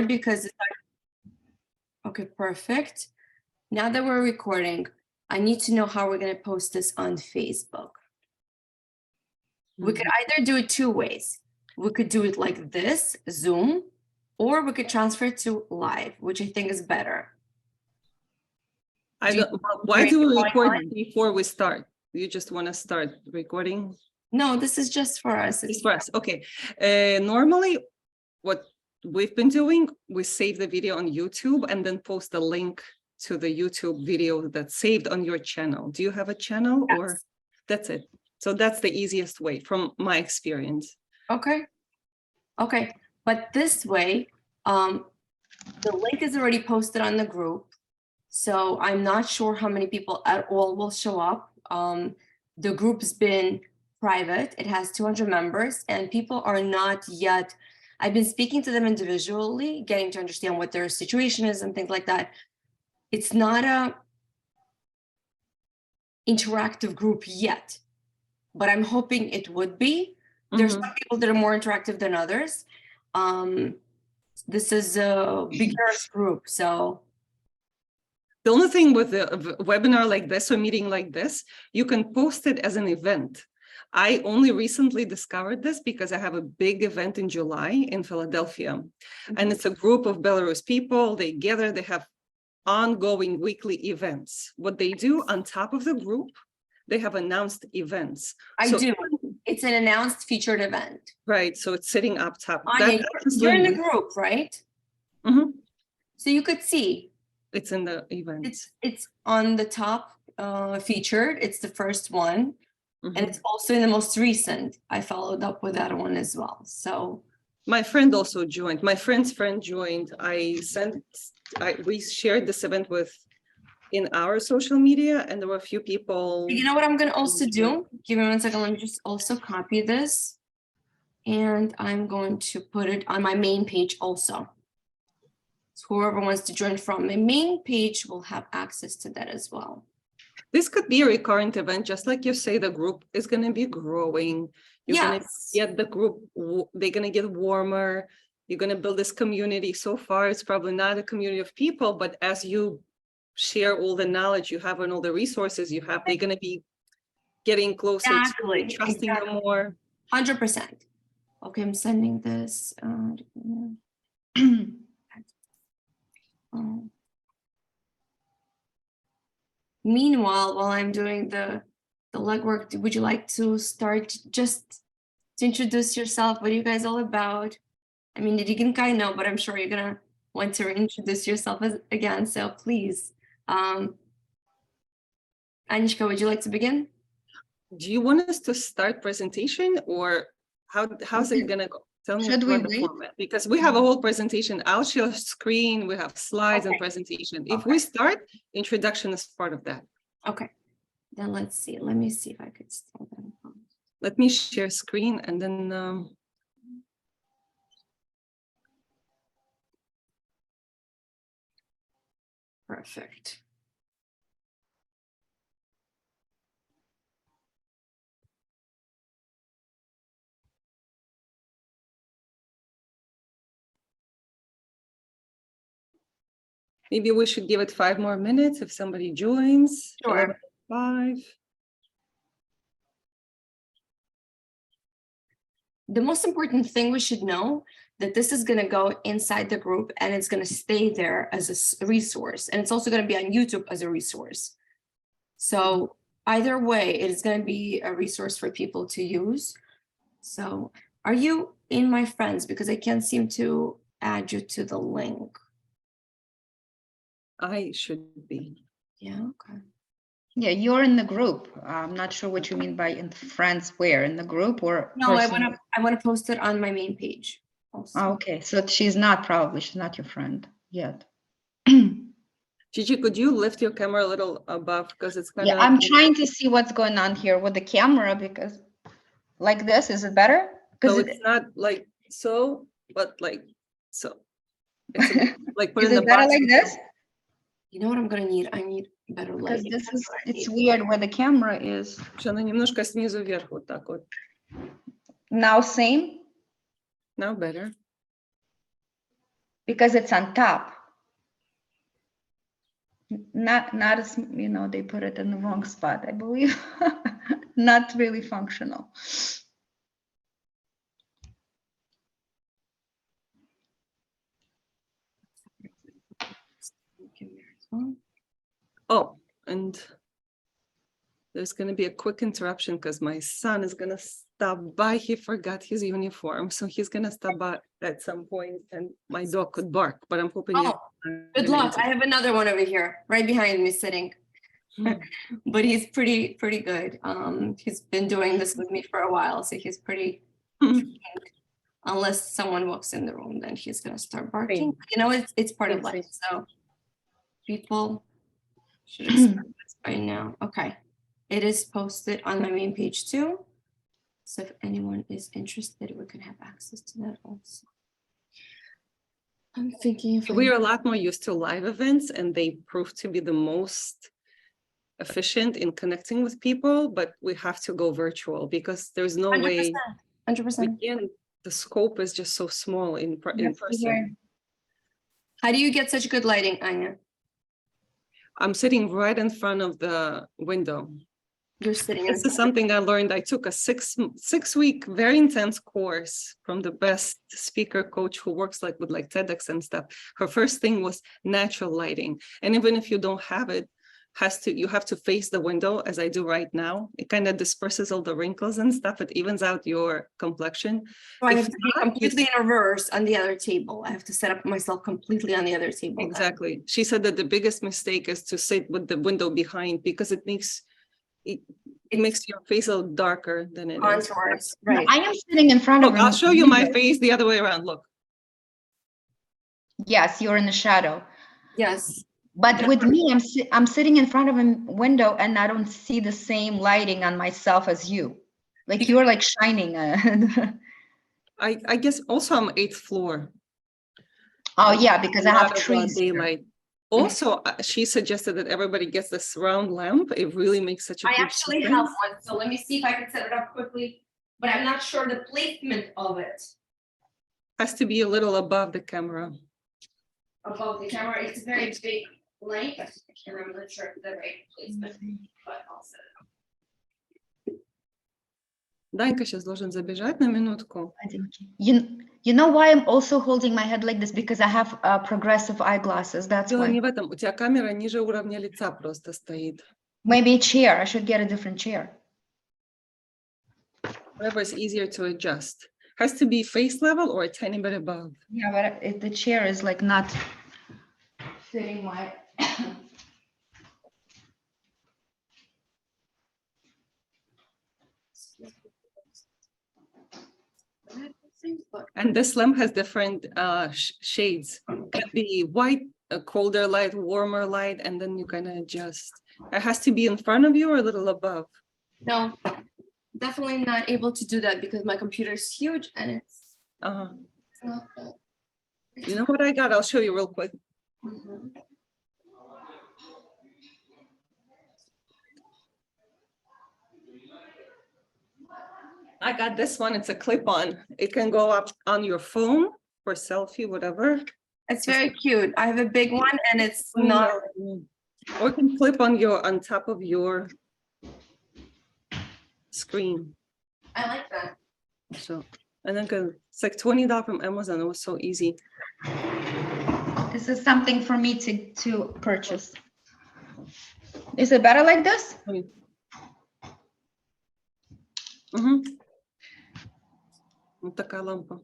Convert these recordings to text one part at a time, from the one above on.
because okay, perfect. Now that we're recording, I need to know how we're going to post this on Facebook. We could either do it two ways. We could do it like this, Zoom, or we could transfer it to live, which I think is better. Why do we record before we start? You just want to start recording? No, this is just for us. It's for us. Okay. Normally, what we've been doing, we save the video on YouTube and then post a link to the YouTube video that's saved on your channel. Do you have a channel? Yes. Or that's it? So that's the easiest way from my experience. Okay. Okay. But this way, the link is already posted on the group. So I'm not sure how many people at all will show up. The group's been private. It has 200 members and people are not yet, I've been speaking to them individually, getting to understand what their situation is and things like that. It's not a interactive group yet, but I'm hoping it would be. There's some people that are more interactive than others. This is a beginner's group, so. The only thing with a webinar like this or meeting like this, you can post it as an event. I only recently discovered this because I have a big event in July in Philadelphia, and it's a group of Belarus people. They gather, they have ongoing weekly events. What they do on top of the group, they have announced events. It's an announced featured event. Right, so it's sitting up top. Anya, you're in the group, right? Mm-hmm. So you could see. It's in the event. It's on the top featured. It's the first one. And it's also in the most recent. I followed up with that one as well. So my friend also joined. My friend's friend joined. We shared this event in our social media, and there were a few people. You know what I'm going to also do? Give me 1 second. Let me just also copy this. And I'm going to put it on my main page also. So whoever wants to join from my main page will have access to that as well. This could be a recurrent event, just like you say, the group is going to be growing. You're going to get the group, they're going to get warmer. You're going to build this community. So far, it's probably not a community of people, but as you share all the knowledge you have and all the resources you have, they're going to be getting closer to you, trusting you more. 100%. Okay, I'm sending this. Meanwhile, while I'm doing the legwork, would you like to start just to introduce yourself? What are you guys all about? I mean, you can kind of know, but I'm sure you're gonna want to introduce yourself again. So please, Anishka, would you like to begin? Do you want us to start presentation, or how's it gonna go? Tell me about the format, because we have a whole presentation. I'll share screen, we have slides and presentation. If we start, introduction is part of that. Okay, then let's see. Let me see if I could start that. Let me share screen and then perfect. maybe we should give it 5 more minutes if somebody joins. Sure. 5. The most important thing we should know that this is going to go inside the group and it's going to stay there as a resource. And it's also going to be on YouTube as a resource. So either way, it is going to be a resource for people to use. So are you in my friends? Because I can't seem to add you to the link. I should be. Yeah, okay. Yeah, you're in the group. I'm not sure what you mean by in friends. Where in the group or? No, I want to post it on my main page. Also. Oh, okay, so she's not your friend yet. Gigi, could you lift your camera a little above, because it's kind of. Yeah, I'm trying to see what's going on here with the camera, because like this, is it better? So it's not like so, but like so. It's like put is in it the better box. like this? You know what I'm gonna need? I need better light. Because it's weird where the camera is. Она немножко снизу вверх, вот так вот. Now same? Now better. because it's on top. Not as, you know, they put it in the wrong spot, I believe. Not really functional. Oh, and there's going to be a quick interruption because my son is going to stop by. He forgot his uniform, so he's going to stop by at some point, and my dog could bark, but I'm hoping you. Good luck. I have another one over here, right behind me sitting. But he's pretty good. He's been doing this with me for a while, so he's pretty unless someone walks in the room, then he's gonna start barking. You know, it's part of life. So people should expect this by now. Okay. It is posted on my main page too. So if anyone is interested, we can have access to that also. I'm thinking if We are a lot more used to live events, and they prove to be the most efficient in connecting with people, but we have to go virtual because there's no 100%, way 100%. the scope is just so small in person. How do you get such good lighting, Anya? I'm sitting right in front of the window. You're sitting in This is something I learned. I took a six-week very intense course from the best speaker coach who works with TEDx and stuff. Her first thing was natural lighting, and even if you don't have it, you have to face the window, as I do right now. It kind of disperses all the wrinkles and stuff. It evens out your complexion. So I have to be completely in reverse on the other table. I have to set up myself completely on the other table. Exactly. She said that the biggest mistake is to sit with the window behind because it makes your face a little darker than it is. Contours, right. I am sitting in front of Look, I'll show you my face the other way around. Look. Yes, you're in the shadow. Yes. But with me, I'm sitting in front of a window and I don't see the same lighting on myself as you. Like you're like shining. I guess also I'm 8th floor. Oh yeah, because I have Lot of, trees. daylight. Also, she suggested that everybody gets this round lamp. It really makes such a I big actually difference. have one, so let me see if I can set it up quickly, but I'm not sure the placement of it. Has to be a little above the camera. Above the camera, it's a very big light. I can't remember sure the right placement, but I'll set it up. Данька сейчас должен забежать на минутку. You know why I'm also holding my head like this? Because I have progressive eyeglasses. That's Дело why. не в этом. У тебя камера ниже уровня лица просто стоит. Maybe a chair. I should get a different chair. Whatever is easier to adjust. Has to be face level or a tiny bit above. Yeah, but if the chair is like not fitting my. And this lamp has different shades. Can be white, a colder light, warmer light, and then you kind of adjust. It has to be in front of you or a little above. No, definitely not able to do that because my computer is huge and it's not that. You know what I got? I'll show you real quick. I got this one. It's a clip-on. It can go up on your phone for selfie, whatever. It's very cute. I have a big one and it's not. Or it can clip on top of your screen. I like that. So, and then it's like $20 from Amazon. It was so easy. This is something for me to purchase. Is it better like this? Такая лампа.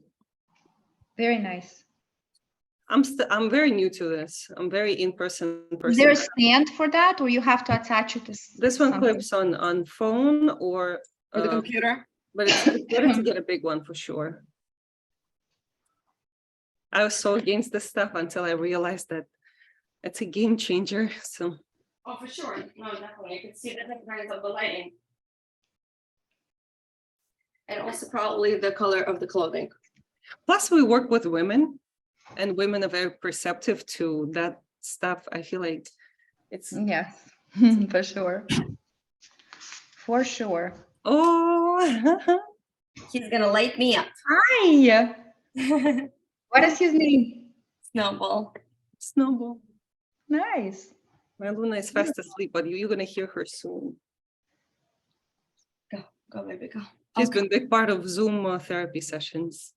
Very nice. I'm very new to this. I'm very in-person person. Is there a stand for that, or you have to attach it to This one something? clips on phone or the computer. But it's better to get a big one for sure. I was so against this stuff until I realized that it's a game changer. So. Oh, for sure. No, definitely. You can see the difference of the lighting. And also probably the color of the clothing. Plus, we work with women, and women are very perceptive to that stuff. I feel like it's. Yes, for sure. For sure. Oh. He's gonna light me up. Hi. What is his name? Snowball. Snowball. Nice. My Luna is fast asleep, but you're gonna hear her soon. Go, baby, go. She's Okay. been a big part of Zoom therapy sessions.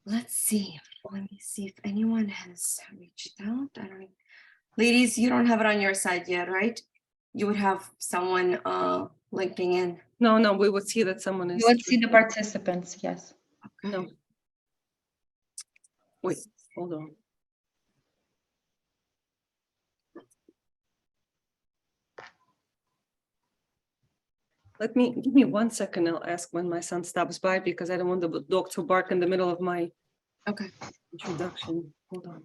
Let's see. Let me see if anyone has reached out. I don't. Ladies, you don't have it on your side yet, right? You would have someone linking in. No, we would see that someone is. You would see the participants, yes. No. Wait, hold on. Give me 1 second. I'll ask when my son stops by because I don't want the dog to bark in the middle of my Okay. introduction. Hold on.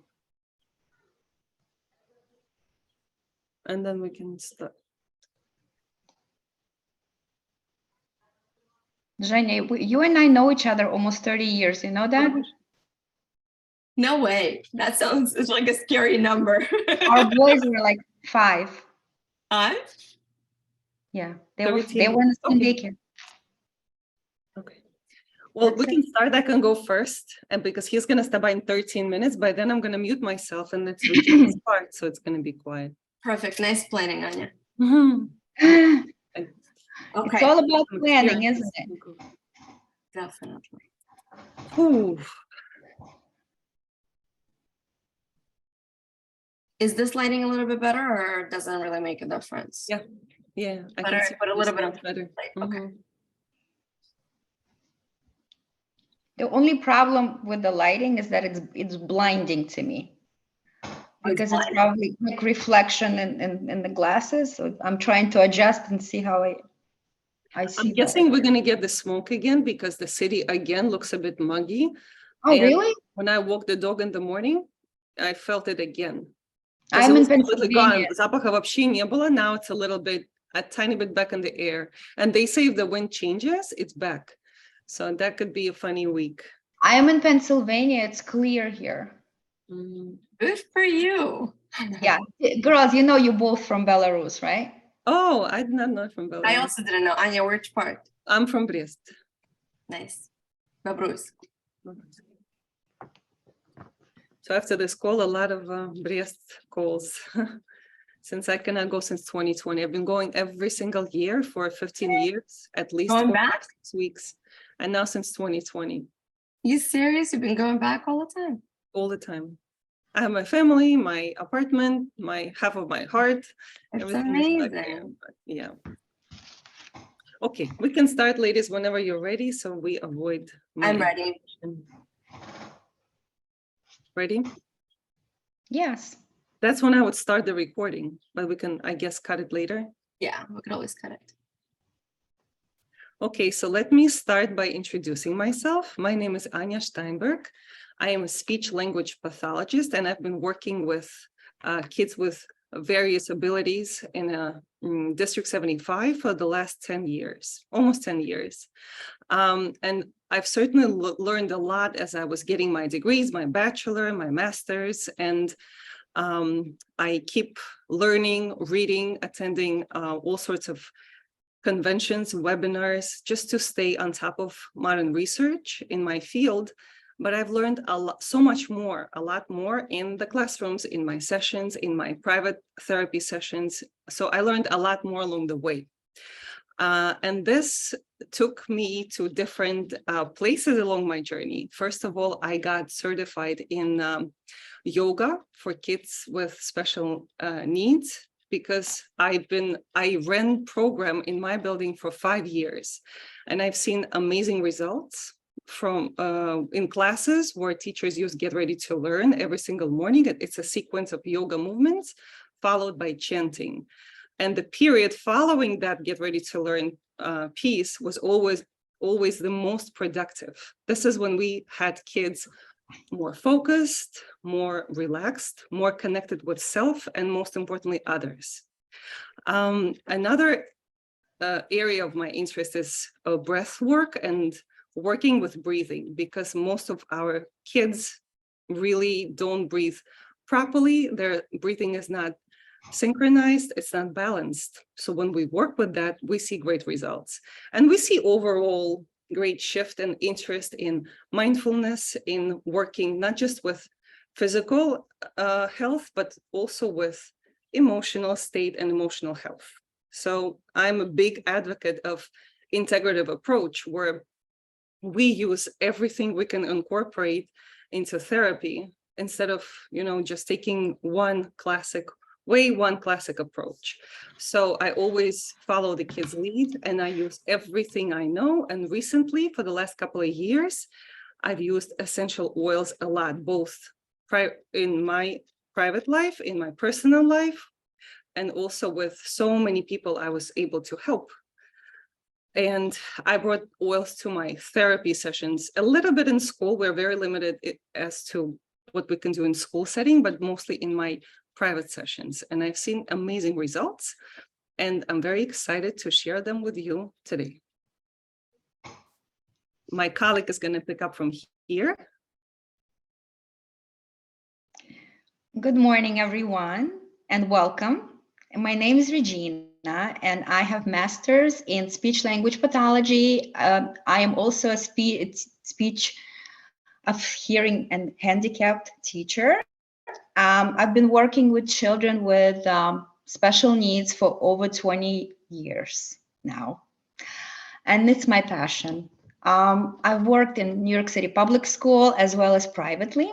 And then we can start. Zhenya, you and I know each other almost 30 years, you know that? No way. That sounds it's like a scary number. Our boys were like 5. Yeah, they were 13. in the same Okay. daycare. Okay. Well, That's we can start. I can go first, and because he's gonna stop by in 13 minutes, by then I'm gonna mute myself and it's Regina's part, so it's gonna be quiet. Perfect. Nice planning, Anya. Mhm. It's Okay. all about Some planning, experience. isn't it? Definitely. Ooh. Is this lighting a little bit better or doesn't really make a difference? Yeah. Yeah, I But can I see put a this little bit much of better. light. Okay. Mhm. The only problem with the lighting is that it's blinding to me. Because it's blinding. probably like reflection in the glasses. So I'm trying to adjust and see how I see I'm better. guessing we're gonna get the smoke again because the city again looks a bit muggy. Oh, and really? When I walked the dog in the morning, I felt it again. 'Cause I'm it in was completely Pennsylvania. gone. Запаха вообще не было. Now it's a tiny bit back in the air. And they say if the wind changes, it's back. So that could be a funny week. I am in Pennsylvania. It's clear here. Good for you. Yeah, girls, you know you both from Belarus, right? Oh, I did not know from I Belarus. also didn't know. Anya, which part? I'm from Brest. Nice. Babrus. So after this call, a lot of Brest calls. Since I cannot go since 2020. I've been going every single year for 15 years, at least Going 4 back? 6 weeks. And now since 2020, You serious? You've been going back all the time? all the time. I have my family, my apartment, my half of my heart. It's Everything is back there, amazing. but yeah. Okay, we can start, ladies, whenever you're ready, so we avoid. I'm ready. Ready? Yes. That's when I would start the recording, but we can, I guess, cut it later. Yeah, we could always cut it. Okay, so let me start by introducing myself. My name is Anya Steinberg. I am a speech language pathologist, and I've been working with kids with various abilities in District 75 for the last 10 years, almost 10 years. And I've certainly learned a lot as I was getting my degrees, my bachelor, my master's, and I keep learning, reading, attending all sorts of conventions, webinars, just to stay on top of modern research in my field. But I've learned a lot, so much more, a lot more in the classrooms, in my sessions, in my private therapy sessions. So I learned a lot more along the way. And this took me to different places along my journey. First of all, I got certified in yoga for kids with special needs, because I ran program in my building for 5 years, and I've seen amazing results from in classes where teachers use Get Ready to Learn every single morning. It's a sequence of yoga movements followed by chanting. And the period following that Get Ready to Learn piece was always the most productive. This is when we had kids more focused, more relaxed, more connected with self, and most importantly, others. Another area of my interest is breath work and working with breathing, because most of our kids really don't breathe properly. Their breathing is not synchronized, it's not balanced. So when we work with that, we see great results. And we see overall great shift and interest in mindfulness, in working not just with physical health, but also with emotional state and emotional health. So I'm a big advocate of integrative approach where we use everything we can incorporate into therapy instead of, just taking one classic approach. So I always follow the kids' lead and I use everything I know. And recently, for the last couple of years, I've used essential oils a lot, both in my private life, in my personal life, and also with so many people I was able to help. And I brought oils to my therapy sessions a little bit in school. We're very limited as to what we can do in school setting, but mostly in my private sessions. And I've seen amazing results. And I'm very excited to share them with you today. My colleague is going to pick up from here. Good morning, everyone, and welcome. My name is Regina, and I have master's in speech language pathology. I am also a speech of hearing and handicapped teacher. I've been working with children with special needs for over 20 years now, and it's my passion. I've worked in New York City public school as well as privately.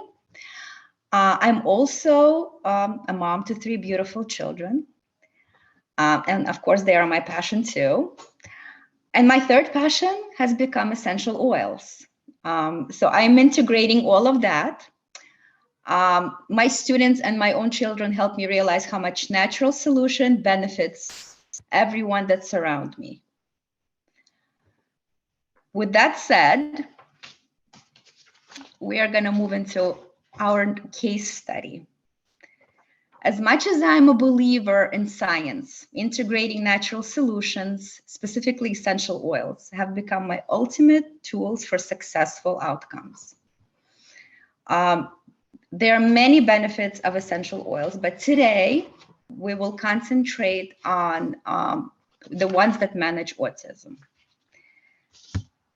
I'm also a mom to 3 beautiful children. And of course, they are my passion too. And my third passion has become essential oils. So I'm integrating all of that. My students and my own children help me realize how much natural solution benefits everyone that surround me. With that said, we are going to move into our case study. As much as I'm a believer in science, integrating natural solutions, specifically essential oils, have become my ultimate tools for successful outcomes. There are many benefits of essential oils, but today we will concentrate on the ones that manage autism.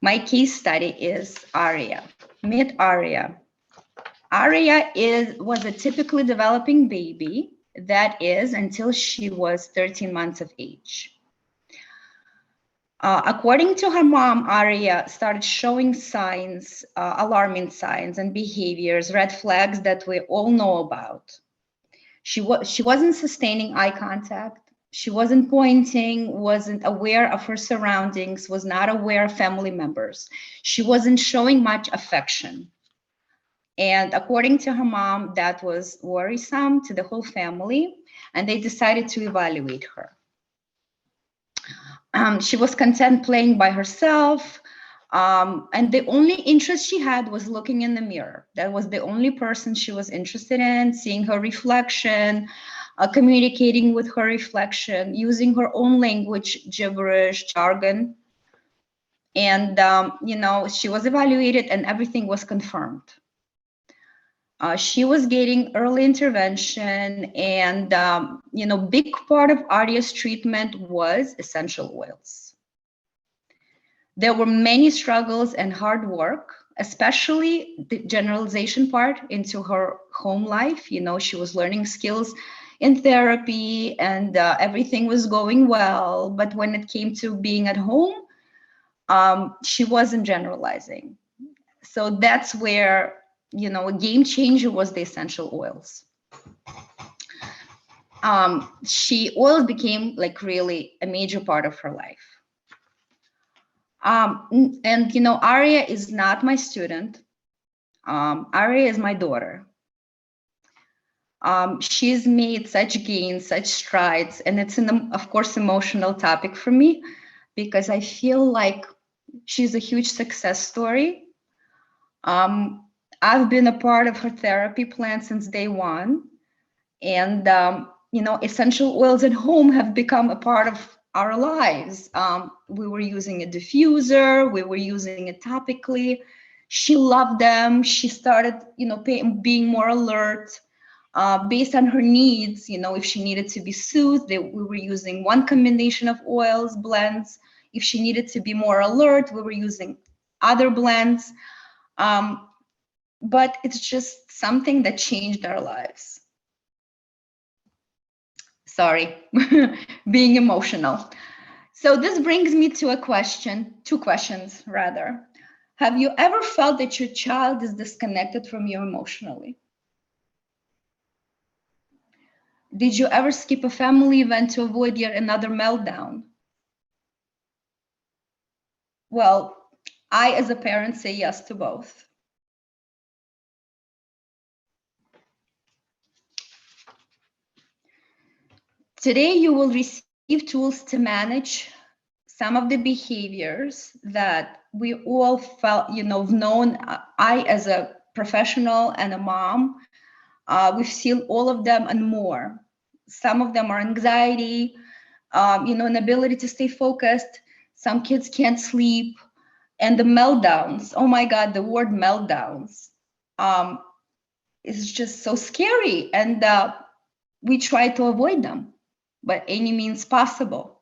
My case study is Aria. Meet Aria. Aria was a typically developing baby, that is, until she was 13 months of age. According to her mom, Aria started showing signs, alarming signs and behaviors, red flags that we all know about. She wasn't sustaining eye contact. She wasn't pointing, wasn't aware of her surroundings, was not aware of family members. She wasn't showing much affection. And according to her mom, that was worrisome to the whole family, and they decided to evaluate her. She was content playing by herself, and the only interest she had was looking in the mirror. That was the only person she was interested in, seeing her reflection, communicating with her reflection, using her own language, gibberish, jargon. And, she was evaluated and everything was confirmed. She was getting early intervention, and big part of Aria's treatment was essential oils. There were many struggles and hard work, especially the generalization part into her home life. She was learning skills in therapy, and everything was going well. But when it came to being at home, she wasn't generalizing. So that's where a game changer was the essential oils. Oils became like really a major part of her life. And Aria is not my student. Aria is my daughter. She's made such gains, such strides, and it's of course, emotional topic for me because I feel like she's a huge success story. I've been a part of her therapy plan since day one. And, essential oils at home have become a part of our lives. We were using a diffuser, we were using it topically. She loved them. She started, being more alert based on her needs. If she needed to be soothed, we were using one combination of oils, blends. If she needed to be more alert, we were using other blends. But it's just something that changed our lives. Sorry, being emotional. So this brings me to a question, two questions rather. Have you ever felt that your child is disconnected from you emotionally? Did you ever skip a family event to avoid yet another meltdown? Well, I, as a parent, say yes to both. Today, you will receive tools to manage some of the behaviors that we all felt, known. I, as a professional and a mom, we've seen all of them and more. Some of them are anxiety, inability to stay focused. Some kids can't sleep. And the meltdowns, oh my God, the word meltdowns is just so scary. And we try to avoid them by any means possible.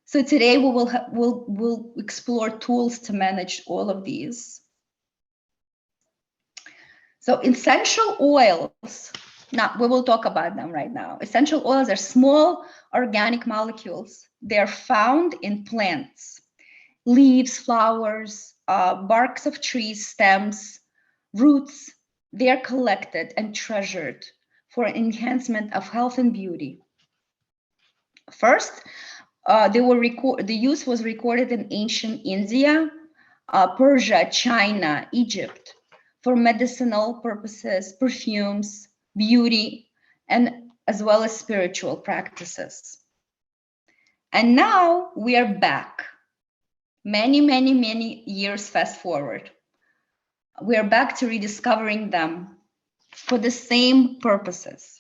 So today we'll explore tools to manage all of these. So essential oils, now we will talk about them right now. Essential oils are small organic molecules. They're found in plants, leaves, flowers, barks of trees, stems, roots. They are collected and treasured for enhancement of health and beauty. First, the use was recorded in ancient India, Persia, China, Egypt, for medicinal purposes, perfumes, beauty, and as well as spiritual practices. And now we are back. Many years fast forward. We are back to rediscovering them for the same purposes.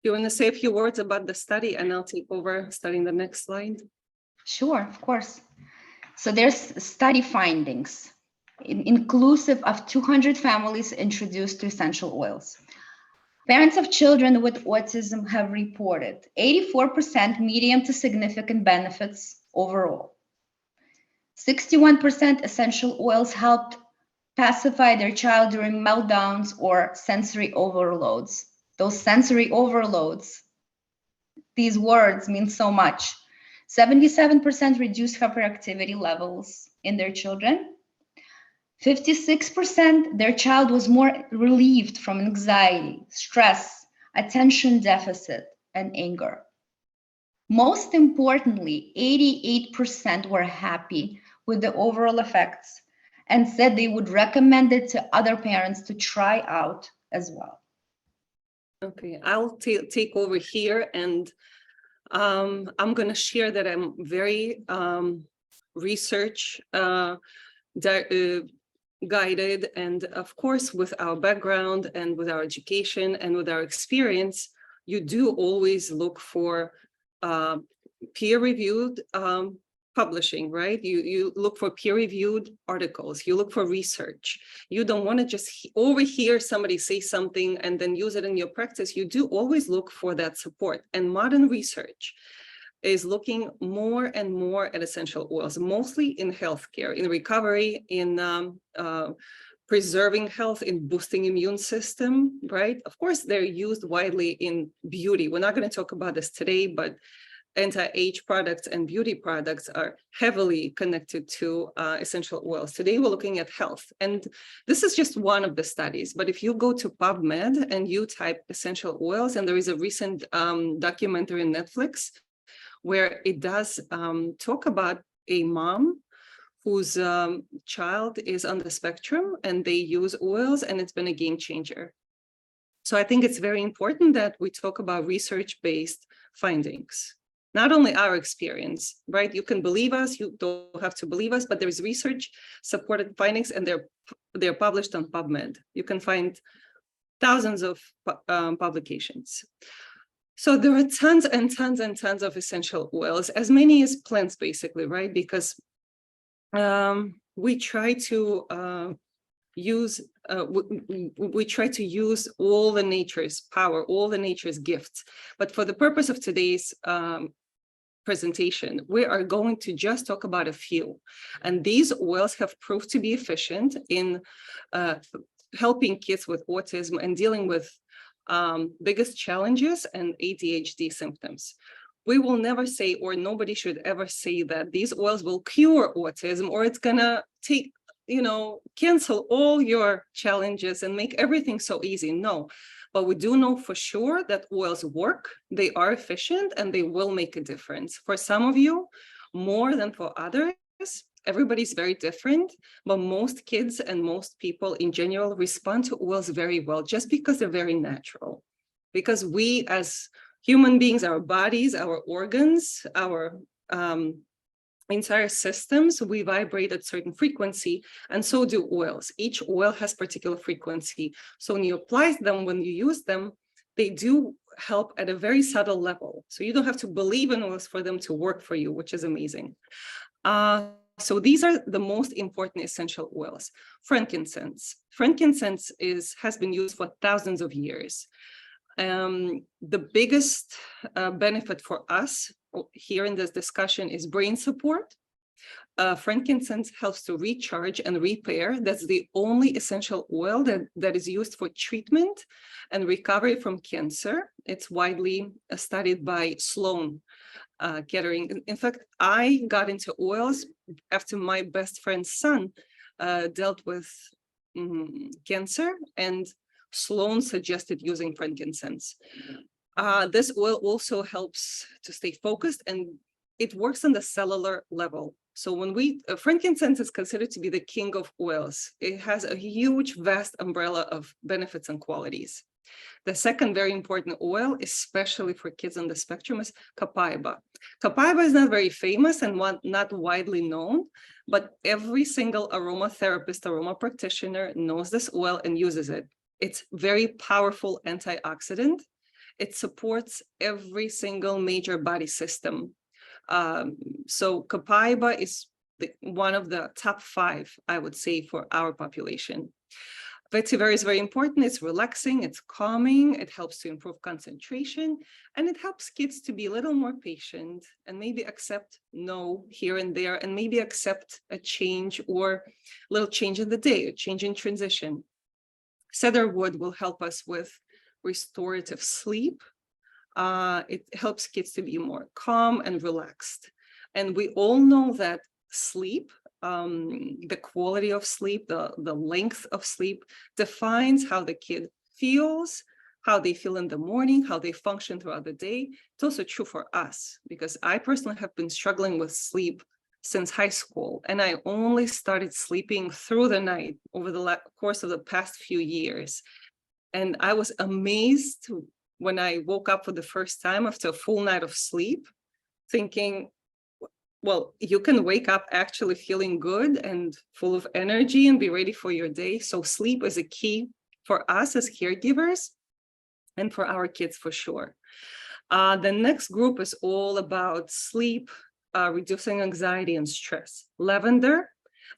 You want to say a few words about the study and I'll take over starting the next slide? Sure, of course. So there's study findings, inclusive of 200 families introduced to essential oils. Parents of children with autism have reported 84% medium to significant benefits overall. 61% essential oils helped pacify their child during meltdowns or sensory overloads. Those sensory overloads, these words mean so much. 77% reduced hyperactivity levels in their children. 56%, their child was more relieved from anxiety, stress, attention deficit, and anger. Most importantly, 88% were happy with the overall effects and said they would recommend it to other parents to try out as well. Okay, I'll take over here, and I'm going to share that I'm very research guided, and of course with our background and with our education and with our experience, you do always look for peer-reviewed publishing, right? You look for peer-reviewed articles, you look for research. You don't want to just overhear somebody say something and then use it in your practice. You do always look for that support. And modern research is looking more and more at essential oils, mostly in healthcare, in recovery, in preserving health, in boosting immune system, right? Of course, they're used widely in beauty. We're not going to talk about this today, but anti-age products and beauty products are heavily connected to essential oils. Today, we're looking at health. And this is just one of the studies. But if you go to PubMed and you type essential oils, and there is a recent documentary on Netflix where it does talk about a mom whose child is on the spectrum and they use oils, and it's been a game changer. So I think it's very important that we talk about research-based findings. Not only our experience, right? You can believe us, you don't have to believe us, but there is research supported findings, and they're published on PubMed. You can find thousands of publications. So there are tons and tons and tons of essential oils, as many as plants, basically, right? Because we try to use, we try to use all the nature's power, all the nature's gifts. But for the purpose of today's presentation, we are going to just talk about a few. And these oils have proved to be efficient in helping kids with autism and dealing with biggest challenges and ADHD symptoms. We will never say, or nobody should ever say, that these oils will cure autism, or it's gonna take, cancel all your challenges and make everything so easy. No, but we do know for sure that oils work, they are efficient, and they will make a difference. For some of you, more than for others. Everybody's very different, but most kids and most people in general respond to oils very well, just because they're very natural. Because we as human beings, our bodies, our organs, our entire systems, we vibrate at certain frequency, and so do oils. Each oil has particular frequency. So when you apply them, when you use them, they do help at a very subtle level. So you don't have to believe in oils for them to work for you, which is amazing. So these are the most important essential oils. Frankincense. Frankincense has been used for thousands of years. The biggest benefit for us here in this discussion is brain support. Frankincense helps to recharge and repair. That's the only essential oil that is used for treatment and recovery from cancer. It's widely studied by Sloan Kettering. In fact, I got into oils after my best friend's son dealt with cancer, and Sloan suggested using frankincense. This oil also helps to stay focused, and it works on the cellular level. So when frankincense is considered to be the king of oils. It has a huge, vast umbrella of benefits and qualities. The second very important oil, especially for kids on the spectrum, is copaiba. Copaiba is not very famous and not widely known, but every single aromatherapist, aroma practitioner knows this oil and uses it. It's very powerful antioxidant. It supports every single major body system. So copaiba is one of the top 5, I would say, for our population. Vetiver is very important. It's relaxing, it's calming, it helps to improve concentration, and it helps kids to be a little more patient and maybe accept no here and there, and maybe accept a change or a little change in the day, a change in transition. Cedarwood will help us with restorative sleep. It helps kids to be more calm and relaxed. And we all know that sleep, the quality of sleep, the length of sleep defines how the kid feels, how they feel in the morning, how they function throughout the day. It's also true for us, because I personally have been struggling with sleep since high school, and I only started sleeping through the night over the course of the past few years. And I was amazed when I woke up for the first time after a full night of sleep, thinking, well, you can wake up actually feeling good and full of energy and be ready for your day. So sleep is a key for us as caregivers and for our kids for sure. The next group is all about sleep, reducing anxiety and stress. Lavender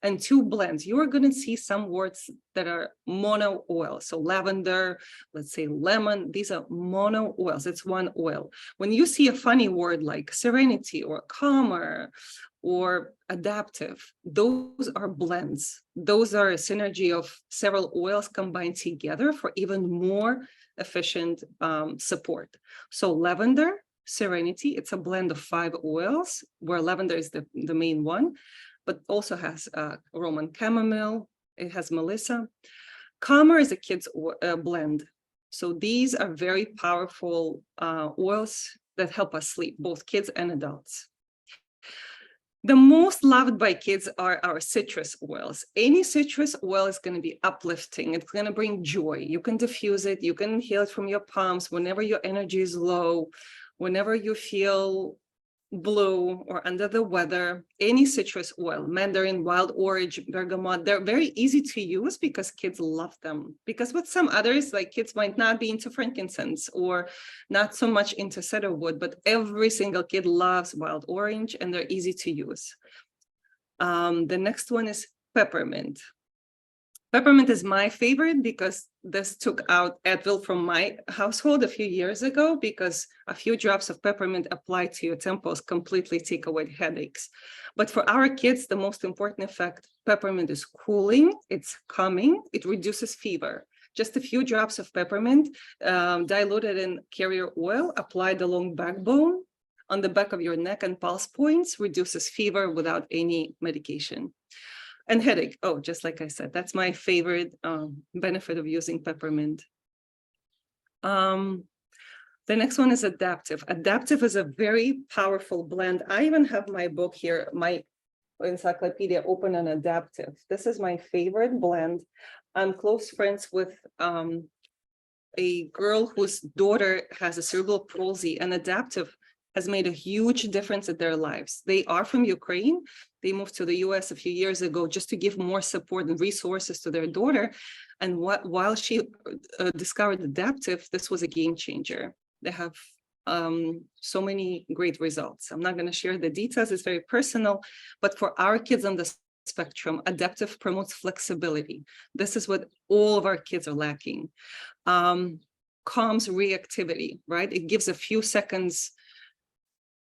and 2 blends. You are going to see some words that are mono oil. So lavender, let's say lemon, these are mono oils. It's one oil. When you see a funny word like serenity or calmer or adaptive, those are blends. Those are a synergy of several oils combined together for even more efficient support. So lavender, serenity, it's a blend of 5 oils, where lavender is the main one, but also has Roman chamomile, it has melissa. Calmer is a kid's blend. So these are very powerful oils that help us sleep, both kids and adults. The most loved by kids are our citrus oils. Any citrus oil is going to be uplifting. It's going to bring joy. You can diffuse it. You can inhale it from your palms whenever your energy is low, whenever you feel blue or under the weather. Any citrus oil, mandarin, wild orange, bergamot, they're very easy to use because kids love them. Because with some others, like kids might not be into frankincense or not so much into cedarwood, but every single kid loves wild orange and they're easy to use. The next one is peppermint. Peppermint is my favorite because this took out Advil from my household a few years ago, because a few drops of peppermint applied to your temples completely take away headaches. But for our kids, the most important effect, peppermint is cooling, it's calming, it reduces fever. Just a few drops of peppermint diluted in carrier oil applied along backbone on the back of your neck and pulse points reduces fever without any medication. And headache, oh, just like I said, that's my favorite benefit of using peppermint. The next one is adaptive. Adaptive is a very powerful blend. I even have my book here, my encyclopedia open on adaptive. This is my favorite blend. I'm close friends with a girl whose daughter has a cerebral palsy, and adaptive has made a huge difference in their lives. They are from Ukraine. They moved to the US a few years ago just to give more support and resources to their daughter. And while she discovered adaptive, this was a game changer. They have so many great results. I'm not going to share the details, it's very personal, but for our kids on the spectrum, adaptive promotes flexibility. This is what all of our kids are lacking. Calms reactivity, right? It gives a few seconds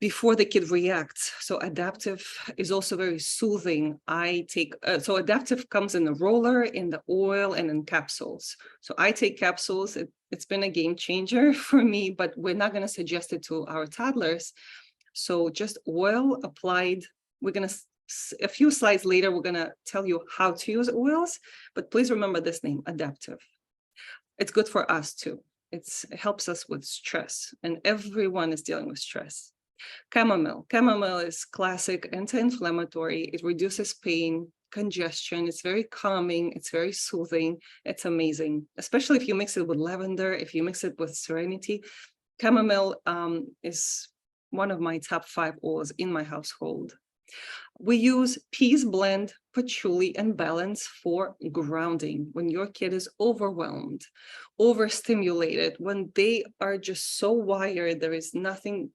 before the kid reacts. So adaptive is also very soothing. I take, so adaptive comes in the roller, in the oil, and in capsules. So I take capsules. It's been a game changer for me, but we're not going to suggest it to our toddlers. So just oil applied. We're going to, a few slides later, we're going to tell you how to use oils, but please remember this name, adaptive. It's good for us too. It helps us with stress, and everyone is dealing with stress. Chamomile. Chamomile is classic anti-inflammatory. It reduces pain, congestion. It's very calming. It's very soothing. It's amazing, especially if you mix it with lavender, if you mix it with serenity. Chamomile is one of my top 5 oils in my household. We use peas blend, patchouli, and balance for grounding. When your kid is overwhelmed, overstimulated, when they are just so wired, there is nothing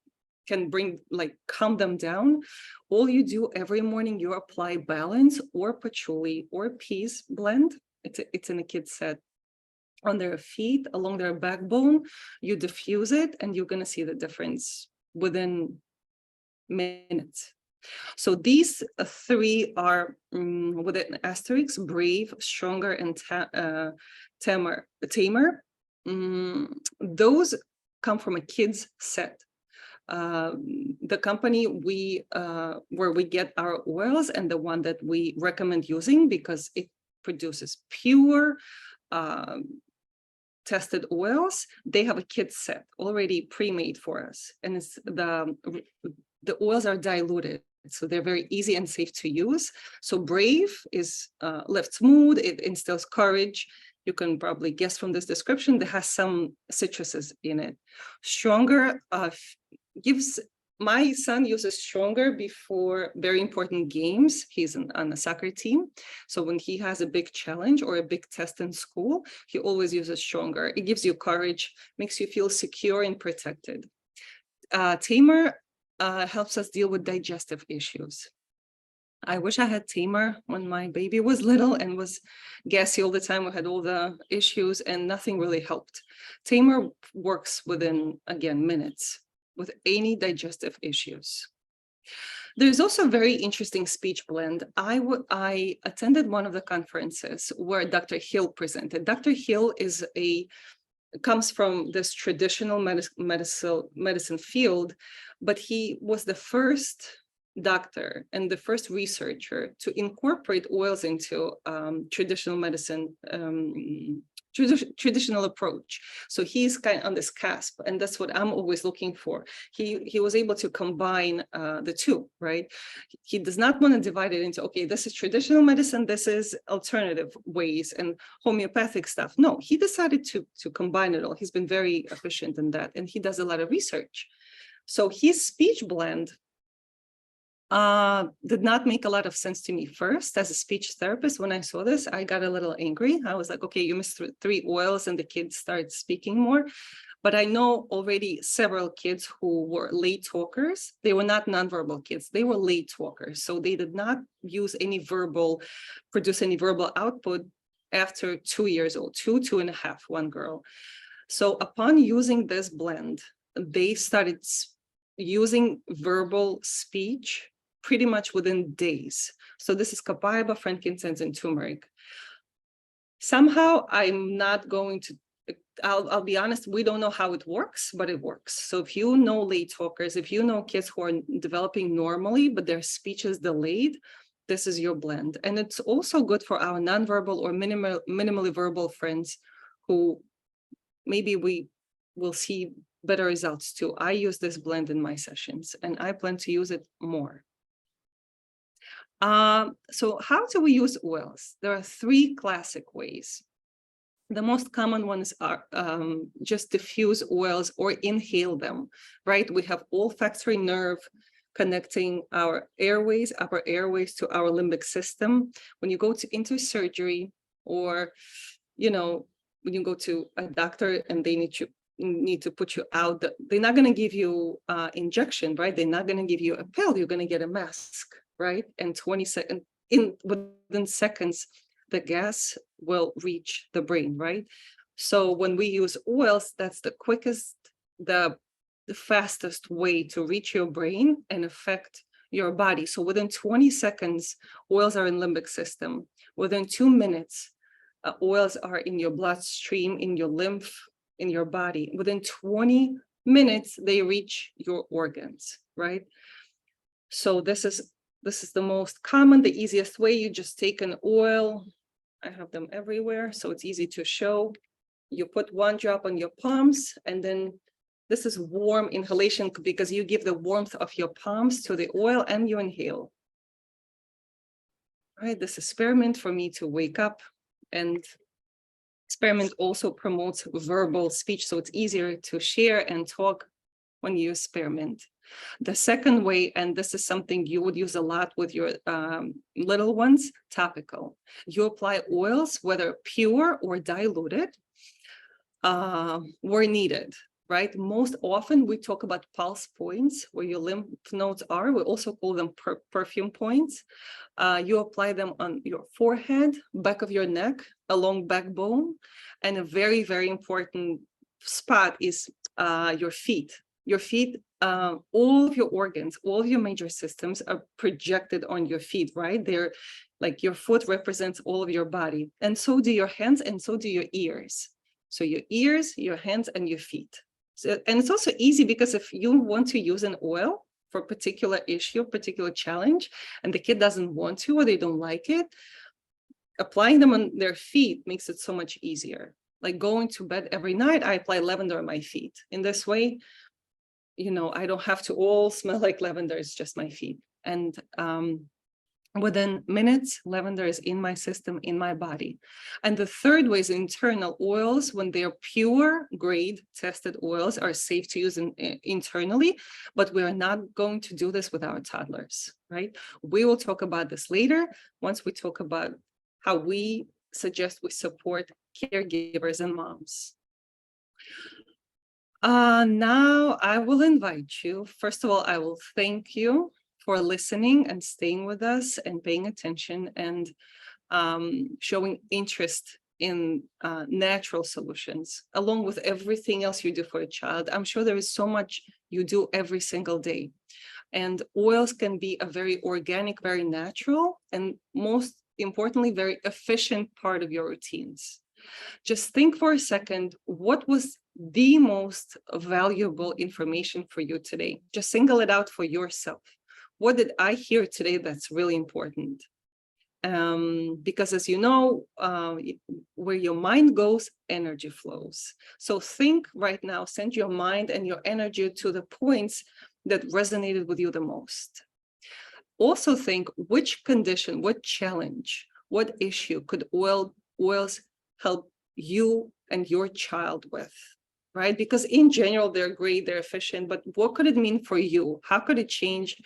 can bring, like, calm them down. All you do every morning, you apply balance or patchouli or peas blend. It's in a kid's set on their feet, along their backbone. You diffuse it, and you're going to see the difference within minutes. So these 3 are with an asterisk: brave, stronger, and tamer. Those come from a kid's set. The company where we get our oils, and the one that we recommend using, because it produces pure tested oils, they have a kit set already pre-made for us, and it's the oils are diluted, so they're very easy and safe to use. So brave is lifts mood, it instills courage. You can probably guess from this description, that has some citruses in it. Stronger gives, my son uses stronger before very important games. He's on a soccer team. So when he has a big challenge or a big test in school, he always uses stronger. It gives you courage, makes you feel secure and protected. Tamer helps us deal with digestive issues. I wish I had Tamer when my baby was little and was gassy all the time. We had all the issues and nothing really helped. Tamer works within, again, minutes with any digestive issues. There's also a very interesting speech blend. I attended one of the conferences where Dr. Hill presented. Dr. Hill comes from this traditional medicine field, but he was the first doctor and the first researcher to incorporate oils into traditional medicine, traditional approach. So he's kind of on this cusp, and that's what I'm always looking for. He was able to combine the two, right? He does not want to divide it into, okay, this is traditional medicine, this is alternative ways and homeopathic stuff. No, he decided to combine it all. He's been very efficient in that, and he does a lot of research. So his speech blend did not make a lot of sense to me first. As a speech therapist, when I saw this, I got a little angry. I was like, okay, you missed 3 oils and the kids start speaking more. But I know already several kids who were late talkers. They were not nonverbal kids. They were late talkers. So they did not produce any verbal output. after 2 years old, 2.5, one girl. So upon using this blend, they started using verbal speech pretty much within days. So this is copaiba, frankincense, and turmeric. Somehow I'm not going to, I'll be honest, we don't know how it works, but it works. So if you know late talkers, if you know kids who are developing normally, but their speech is delayed, this is your blend. And it's also good for our nonverbal or minimally verbal friends who maybe we will see better results too. I use this blend in my sessions and I plan to use it more. So how do we use oils? There are 3 classic ways. The most common ones are just diffuse oils or inhale them, right? We have olfactory nerve connecting our airways, upper airways to our limbic system. When you go into surgery or, you know, when you go to a doctor and they need to put you out, they're not going to give you injection, right? They're not going to give you a pill. You're going to get a mask, right? And within seconds, the gas will reach the brain, right? So when we use oils, that's the quickest, the fastest way to reach your brain and affect your body. So within 20 seconds, oils are in limbic system. Within 2 minutes, oils are in your bloodstream, in your lymph, in your body. Within 20 minutes, they reach your organs, right? So this is the most common, the easiest way. You just take an oil. I have them everywhere, so it's easy to show. You put 1 drop on your palms, and then this is warm inhalation because you give the warmth of your palms to the oil and you inhale. All right, this is spearmint for me to wake up, and spearmint also promotes verbal speech, so it's easier to share and talk when you use spearmint. The second way, and this is something you would use a lot with your little ones, topical. You apply oils, whether pure or diluted, where needed, right? Most often we talk about pulse points where your lymph nodes are. We also call them perfume points. You apply them on your forehead, back of your neck, along backbone, and a very, very important spot is your feet. Your feet, all of your organs, all of your major systems are projected on your feet, right? They're like your foot represents all of your body, and so do your hands, and so do your ears. So your ears, your hands, and your feet. So, and it's also easy because if you want to use an oil for a particular issue, particular challenge, and the kid doesn't want to or they don't like it, applying them on their feet makes it so much easier. Like going to bed every night, I apply lavender on my feet. In this way, you know, I don't have to all smell like lavender, it's just my feet. And within minutes, lavender is in my system, in my body. And the third way is internal oils. When they're pure grade tested oils are safe to use internally, but we are not going to do this with our toddlers, right? We will talk about this later, once we talk about how we suggest we support caregivers and moms. Now I will invite you. First of all, I will thank you for listening and staying with us and paying attention and showing interest in natural solutions, along with everything else you do for a child. I'm sure there is so much you do every single day. And oils can be a very organic, very natural, and most importantly, very efficient part of your routines. Just think for a second, what was the most valuable information for you today? Just single it out for yourself. What did I hear today that's really important? Because as you know, where your mind goes, energy flows. So think right now, send your mind and your energy to the points that resonated with you the most. Also think which condition, what challenge, what issue could oils help you and your child with, right? Because in general, they're great, they're efficient, but what could it mean for you? How could it change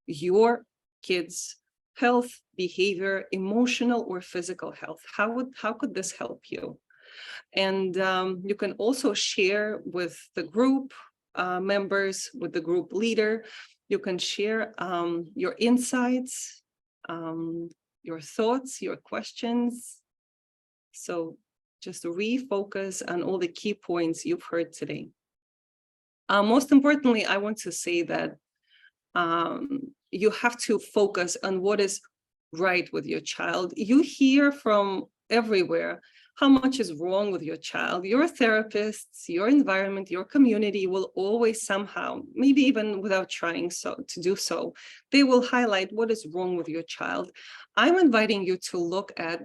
your kids' health, behavior, emotional or physical health? How could this help you? And you can also share with the group members, with the group leader. You can share your insights, your thoughts, your questions. So just refocus on all the key points you've heard today. Most importantly, I want to say that you have to focus on what is right with your child. You hear from everywhere how much is wrong with your child. Your therapists, your environment, your community will always somehow, maybe even without trying to do so, they will highlight what is wrong with your child. I'm inviting you to look at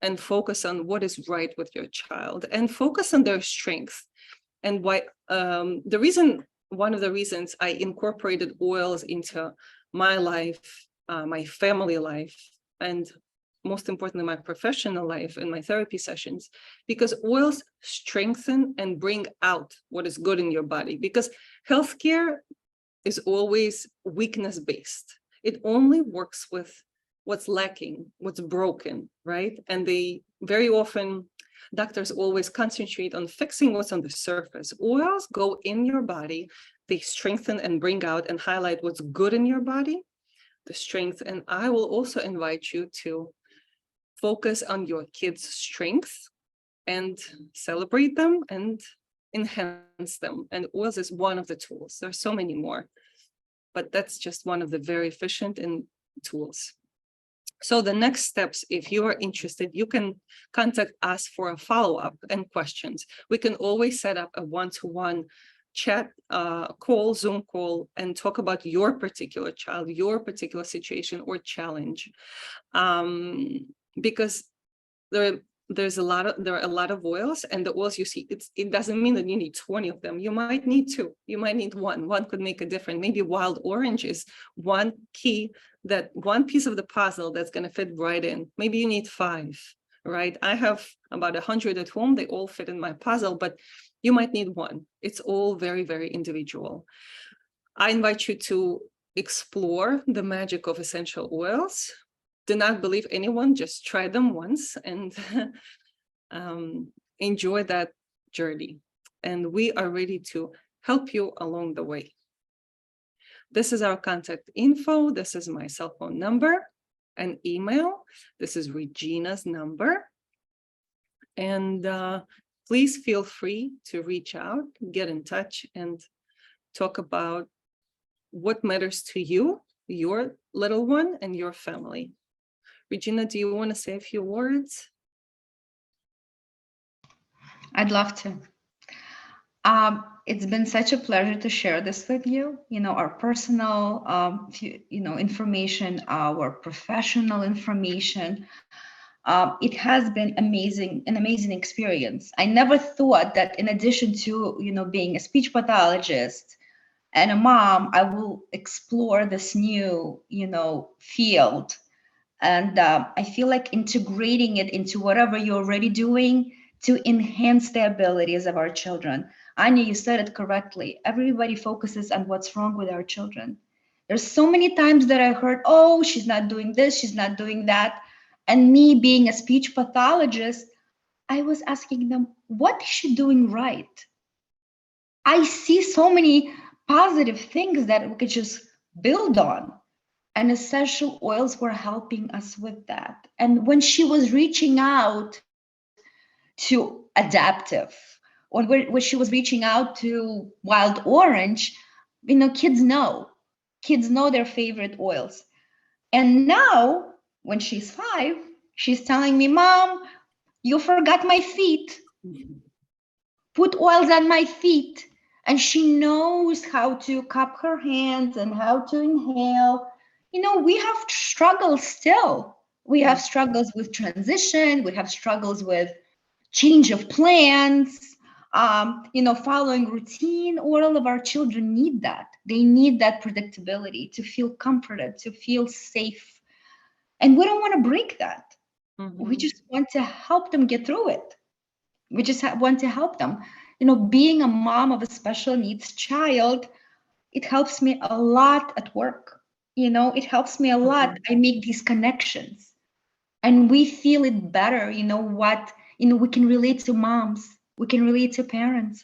and focus on what is right with your child and focus on their strengths. And why one of the reasons I incorporated oils into my life, my family life, and most importantly, my professional life and my therapy sessions, because oils strengthen and bring out what is good in your body. Because healthcare is always weakness-based. It only works with what's lacking, what's broken, right? And they very often, doctors always concentrate on fixing what's on the surface. Oils go in your body, they strengthen and bring out and highlight what's good in your body, the strength. And I will also invite you to focus on your kids' strengths and celebrate them and enhance them. And oils is one of the tools. There's so many more, but that's just one of the very efficient tools. So the next steps, if you are interested, you can contact us for a follow-up and questions. We can always set up a one-to-one chat call, Zoom call, and talk about your particular child, your particular situation or challenge. Because there are a lot of oils, and the oils you see, it doesn't mean that you need 20 of them. You might need 2, you might need 1. One could make a difference. Maybe wild orange is one piece of the puzzle that's going to fit right in. Maybe you need 5, right? I have about 100 at home. They all fit in my puzzle, but you might need 1. It's all very, very individual. I invite you to explore the magic of essential oils. Do not believe anyone, just try them once and enjoy that journey. And we are ready to help you along the way. This is our contact info. This is my cell phone number and email. This is Regina's number. And please feel free to reach out, get in touch, and talk about what matters to you, your little one, and your family. Regina, do you want to say a few words? I'd love to. It's been such a pleasure to share this with you. Our personal, information, our professional information. It has been an amazing experience. I never thought that in addition to, being a speech pathologist and a mom, I will explore this new, field. And I feel like integrating it into whatever you're already doing to enhance the abilities of our children. Anya, you said it correctly. Everybody focuses on what's wrong with our children. There's so many times that I heard, oh, she's not doing this, she's not doing that. And me being a speech pathologist, I was asking them, what is she doing right? I see so many positive things that we could just build on. And essential oils were helping us with that. And when she was reaching out to adaptive, or when she was reaching out to wild orange, kids know their favorite oils. And now when she's 5, she's telling me, Mom, you forgot my feet. Put oils on my feet. And she knows how to cup her hands and how to inhale. We have struggles still. We have struggles with transition. We have struggles with change of plans, following routine. All of our children need that. They need that predictability to feel comforted, to feel safe. And we don't want to break that. We just want to help them get through it. We just want to help them. Being a mom of a special needs child, it helps me a lot at work. It helps me a lot. I make these connections and we feel it better. We can relate to moms. We can relate to parents.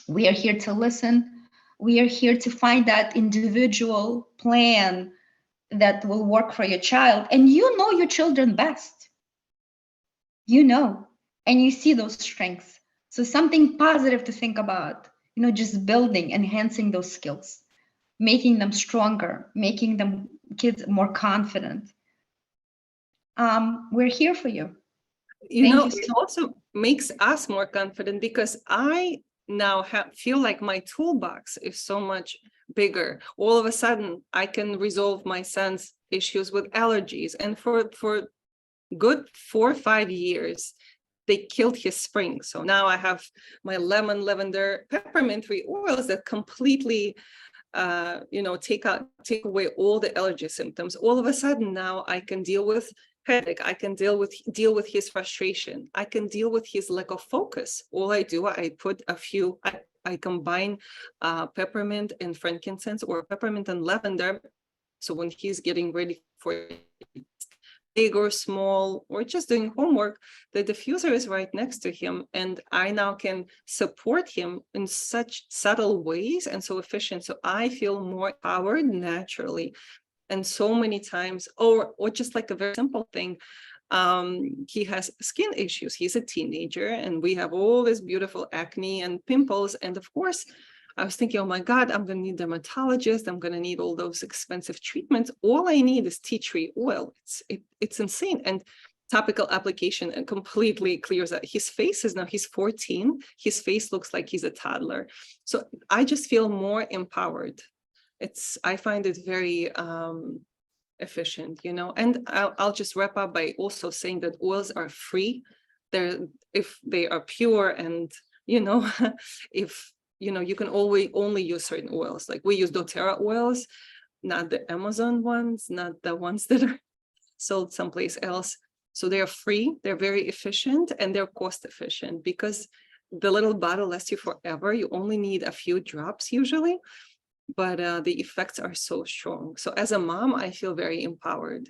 We are here to listen. We are here to find that individual plan that will work for your child. And you know your children best. you know, and you see those strengths. So something positive to think about, just building, enhancing those skills, making them stronger, making them kids more confident. We're here for you. Thank you It so also makes us more confident because I now feel like my toolbox is so much bigger. All of a sudden, I can resolve my son's issues with allergies. And for good 4 or 5 years, they killed his spring. So now I have my lemon, lavender, peppermint 3 oils that completely take away all the allergy symptoms. All of a sudden now I can deal with headache. I can deal with his frustration. I can deal with his lack of focus. All I do, I combine peppermint and frankincense, or peppermint and lavender. So when he's getting ready for big or small, or just doing homework, the diffuser is right next to him, and I now can support him in such subtle ways and so efficient. So I feel more empowered naturally. And so many times, or just like a very simple thing, he has skin issues. He's a teenager, and we have all this beautiful acne and pimples. And of course, I was thinking, oh my God, I'm going to need dermatologist. I'm going to need all those expensive treatments. All I need is tea tree oil. It's insane. And topical application and completely clears out. His face is now, he's 14. His face looks like he's a toddler. So I just feel more empowered. I find it very efficient, and I'll just wrap up by also saying that oils are free. If they are pure, and if you can always only use certain oils. Like we use doTERRA oils, not the Amazon ones, not the ones that are sold someplace else. So they're free, they're very efficient, and they're cost efficient because the little bottle lasts you forever. You only need a few drops usually, but the effects are so strong. So as a mom, I feel very empowered.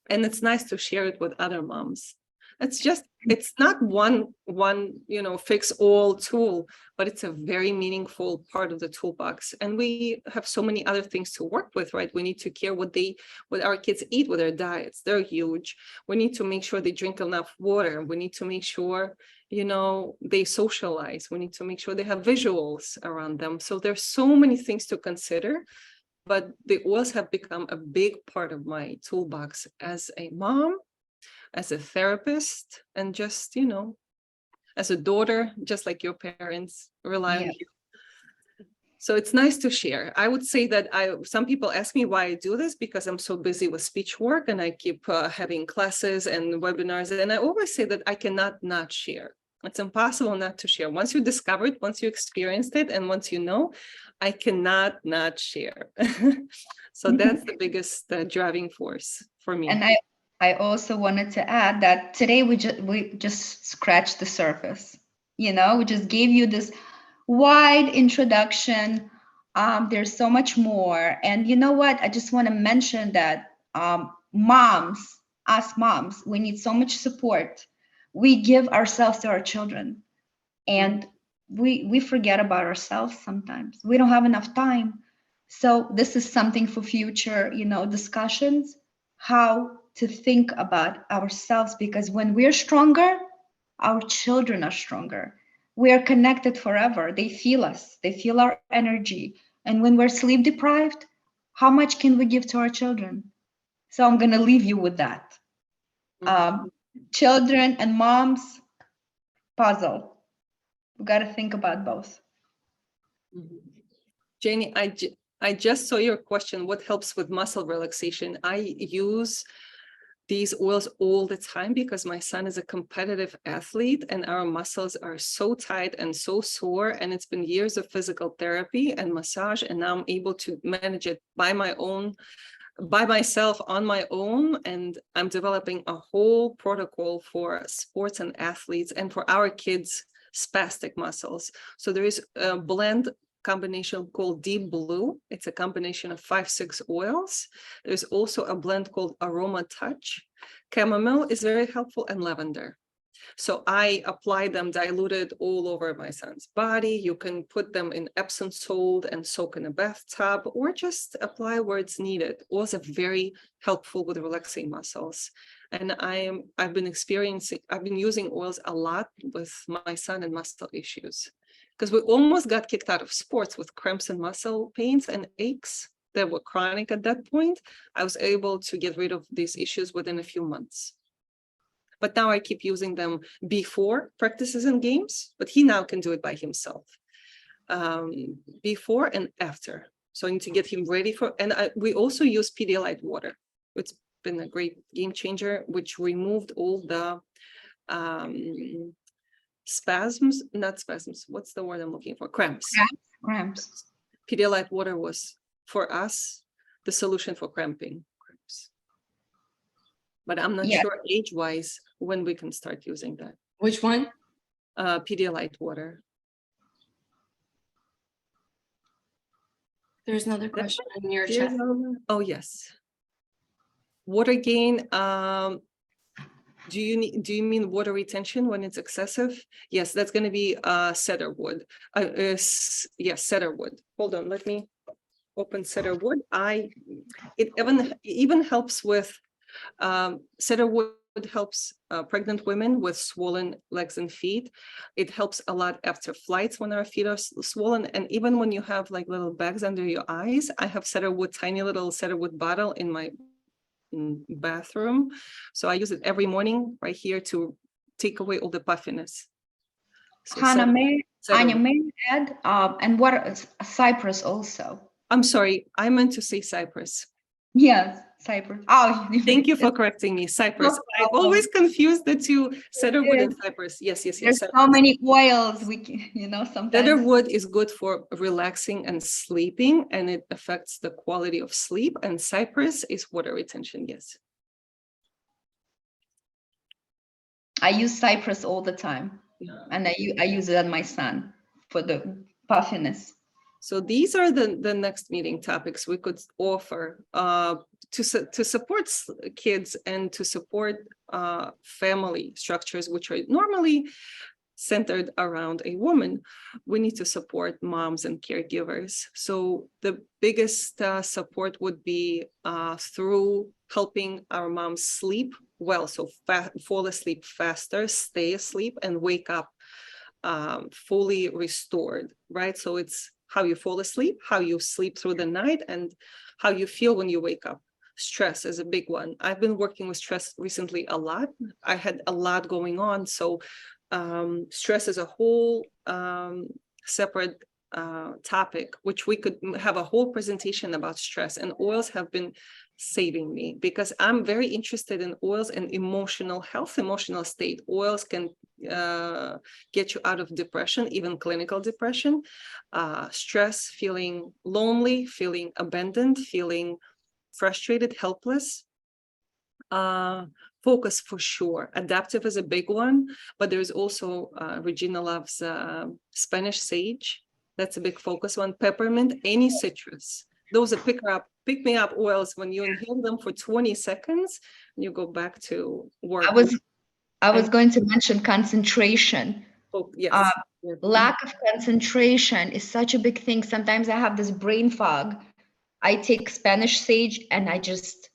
And it's nice to share it with other moms. It's not one fix all tool, but it's a very meaningful part of the toolbox. And we have so many other things to work with, right? We need to care what our kids eat with their diets. They're huge. We need to make sure they drink enough water. We need to make sure, they socialize. We need to make sure they have visuals around them. So there's so many things to consider. But the oils have become a big part of my toolbox as a mom, as a therapist, and just, as a daughter, just like your parents rely on you. So it's nice to share. I would say that some people ask me why I do this, because I'm so busy with speech work and I keep having classes and webinars. And I always say that I cannot not share. It's impossible not to share. Once you discover it, once you experienced it, and once you know, I cannot not share. So that's the biggest driving force for me. And I also wanted to add that today we just scratched the surface. We just gave you this wide introduction. There's so much more. And you know what? I just want to mention that us moms, we need so much support. We give ourselves to our children, and we forget about ourselves sometimes. We don't have enough time. So this is something for future, discussions, how to think about ourselves, because when we're stronger, our children are stronger. We are connected forever. They feel us, they feel our energy. And when we're sleep deprived, how much can we give to our children? So I'm going to leave you with that. Children and moms puzzle. We got to think about both. Janie, I just saw your question, what helps with muscle relaxation? I use these oils all the time because my son is a competitive athlete and our muscles are so tight and so sore, and it's been years of physical therapy and massage, and now I'm able to manage it by myself on my own. And I'm developing a whole protocol for sports and athletes and for our kids' spastic muscles. So there is a blend combination called Deep Blue. It's a combination of 5-6 oils. There's also a blend called Aroma Touch. Chamomile is very helpful, and lavender. So I apply them diluted all over my son's body. You can put them in Epsom salt and soak in a bathtub, or just apply where it's needed. Oils are very helpful with relaxing muscles. And I've been using oils a lot with my son and muscle issues, because we almost got kicked out of sports with cramps and muscle pains and aches that were chronic at that point. I was able to get rid of these issues within a few months. But now I keep using them before practices and games, but he now can do it by himself. Before and after. So I need to get him ready for, and we also use Pedialyte water. It's been a great game changer, which removed all the spasms, not spasms, what's the word I'm looking for? Cramps. Cramps. Pedialyte water was, for us, the solution for cramping. But I'm not sure age-wise when we can start using that. Which one? Pedialyte water. There's another question in your chat. Oh, yes. Water gain, do you mean water retention when it's excessive? Yes, that's going to be cedar wood. Yes, cedar wood. Hold on, let me open cedar wood. It even helps with cedar wood helps pregnant women with swollen legs and feet. It helps a lot after flights when our feet are swollen, and even when you have like little bags under your eyes. I have cedar wood, tiny little cedar wood bottle in my bathroom, so I use it every morning right here to take away all the puffiness. So Hannah, may I add, and what is cypress also? I'm sorry, I meant to say cypress. Yes, cypress. Oh, thank you for correcting me. Cypress. I always confuse the two, cedar wood and cypress. Yes. There's so many oils sometimes. Cedar wood is good for relaxing and sleeping, and it affects the quality of sleep. And cypress is water retention. Yes. I use cypress all the time, and I use it on my son for the puffiness. So these are the next meeting topics we could offer to support kids and to support family structures, which are normally centered around a woman. We need to support moms and caregivers. So the biggest support would be through helping our moms sleep well, so fall asleep faster, stay asleep, and wake up fully restored, right? So it's how you fall asleep, how you sleep through the night, and how you feel when you wake up. Stress is a big one. I've been working with stress recently a lot. I had a lot going on. So stress is a whole separate topic, which we could have a whole presentation about stress, and oils have been saving me because I'm very interested in oils and emotional health, emotional state. Oils can get you out of depression, even clinical depression, stress, feeling lonely, feeling abandoned, feeling frustrated, helpless. Focus for sure. Adaptive is a big one, but there's also Regina loves Spanish sage. That's a big focus one. Peppermint, any citrus. Those are pick me up oils. When you inhale them for 20 seconds, you go back to work. I was going to mention concentration. Oh, yes. Lack of concentration is such a big thing. Sometimes I have this brain fog. I take Spanish sage and I just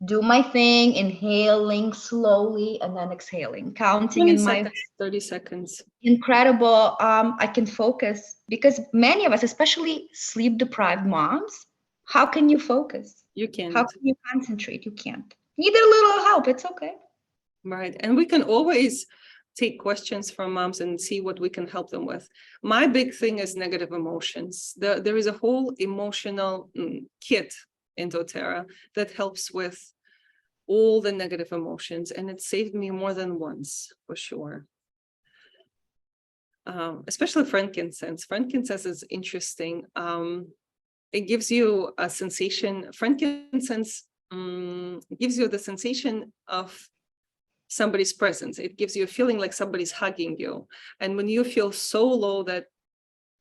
do my thing, inhaling slowly and then exhaling, counting in my 30 seconds. Incredible. I can focus because many of us, especially sleep deprived moms, how can you focus? You can't. How can you concentrate? You can't. Need a little help. It's okay. Right. And we can always take questions from moms and see what we can help them with. My big thing is negative emotions. There is a whole emotional kit in doTERRA that helps with all the negative emotions, and it saved me more than once, for sure. Especially frankincense. Frankincense is interesting. It gives you a sensation. Frankincense gives you the sensation of somebody's presence. It gives you a feeling like somebody's hugging you. And when you feel so low that